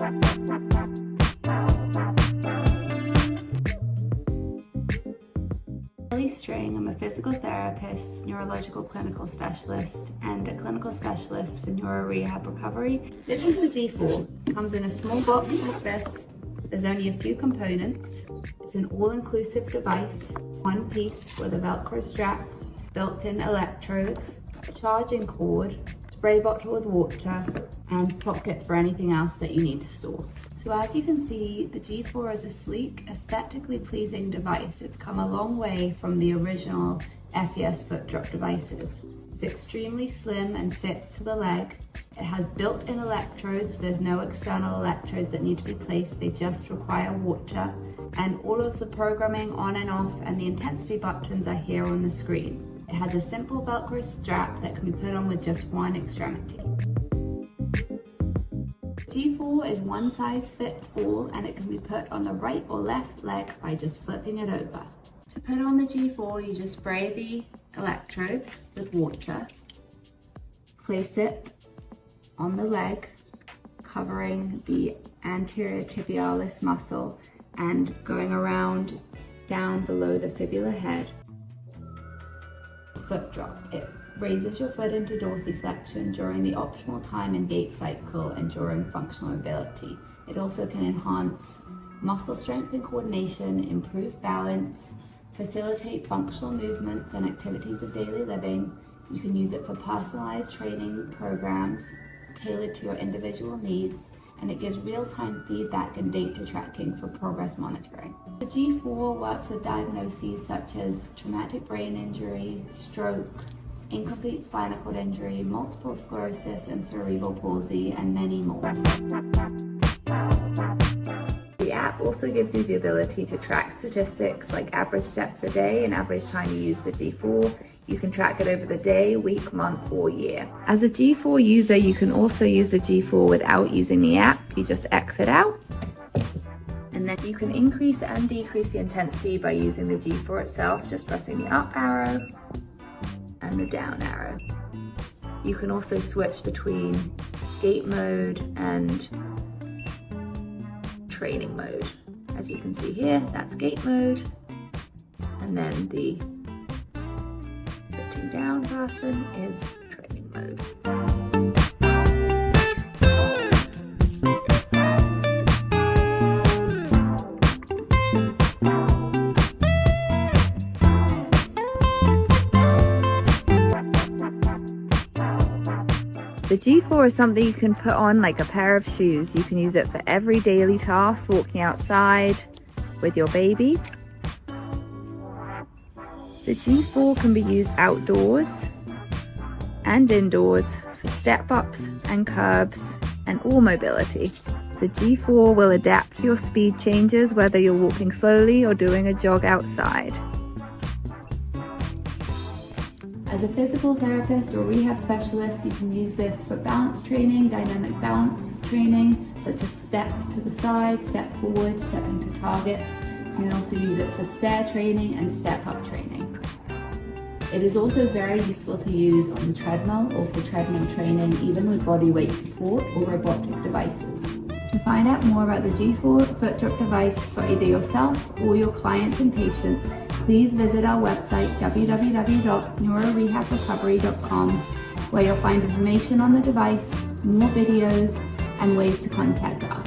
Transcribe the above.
I'm a physical therapist, neurological clinical specialist, and a clinical specialist for neuro rehab recovery. This is the G4. It comes in a small box like this. There's only a few components. It's an all-inclusive device, one piece with a Velcro strap, built-in electrodes, a charging cord, spray bottle with water, and pocket for anything else that you need to store. So as you can see, the G4 is a sleek, aesthetically pleasing device. It's come a long way from the original FES foot drop devices. It's extremely slim and fits to the leg. It has built-in electrodes, so there's no external electrodes that need to be placed, they just require water. And all of the programming on and off and the intensity buttons are here on the screen. It has a simple Velcro strap that can be put on with just one extremity. G4 is one size fits all, and it can be put on the right or left leg by just flipping it over. To put on the G4, you just spray the electrodes with water, place it on the leg, covering the anterior tibialis muscle and going around down below the fibular head. Foot drop. It raises your foot into dorsiflexion during the optimal time and gait cycle and during functional ability. It also can enhance muscle strength and coordination, improve balance, facilitate functional movements and activities of daily living. You can use it for personalized training programs tailored to your individual needs, and it gives real-time feedback and data tracking for progress monitoring. The G4 works with diagnoses such as traumatic brain injury, stroke, incomplete spinal cord injury, multiple sclerosis, and cerebral palsy, and many more. The app also gives you the ability to track statistics like average steps a day and average time you use the G4. You can track it over the day, week, month, or year. As a G4 user, you can also use the G4 without using the app. You just exit out, and then you can increase and decrease the intensity by using the G4 itself, just pressing the up arrow and the down arrow. You can also switch between gait mode and training mode. As you can see here, that's gait mode, and then the sitting down person is training mode. The G4 is something you can put on like a pair of shoes. You can use it for every daily task, walking outside with your baby. The G4 can be used outdoors and indoors for step-ups and curbs and all mobility. The G4 will adapt to your speed changes, whether you're walking slowly or doing a jog outside. As a physical therapist or rehab specialist, you can use this for balance training, dynamic balance training, such as step to the side, step forward, stepping to targets. You can also use it for stair training and step-up training. It is also very useful to use on the treadmill or for treadmill training, even with body weight support or robotic devices. To find out more about the G4 foot drop device for either yourself or your clients and patients, please visit our website www.neurorehabrecovery.com, where you'll find information on the device, more videos, and ways to contact us.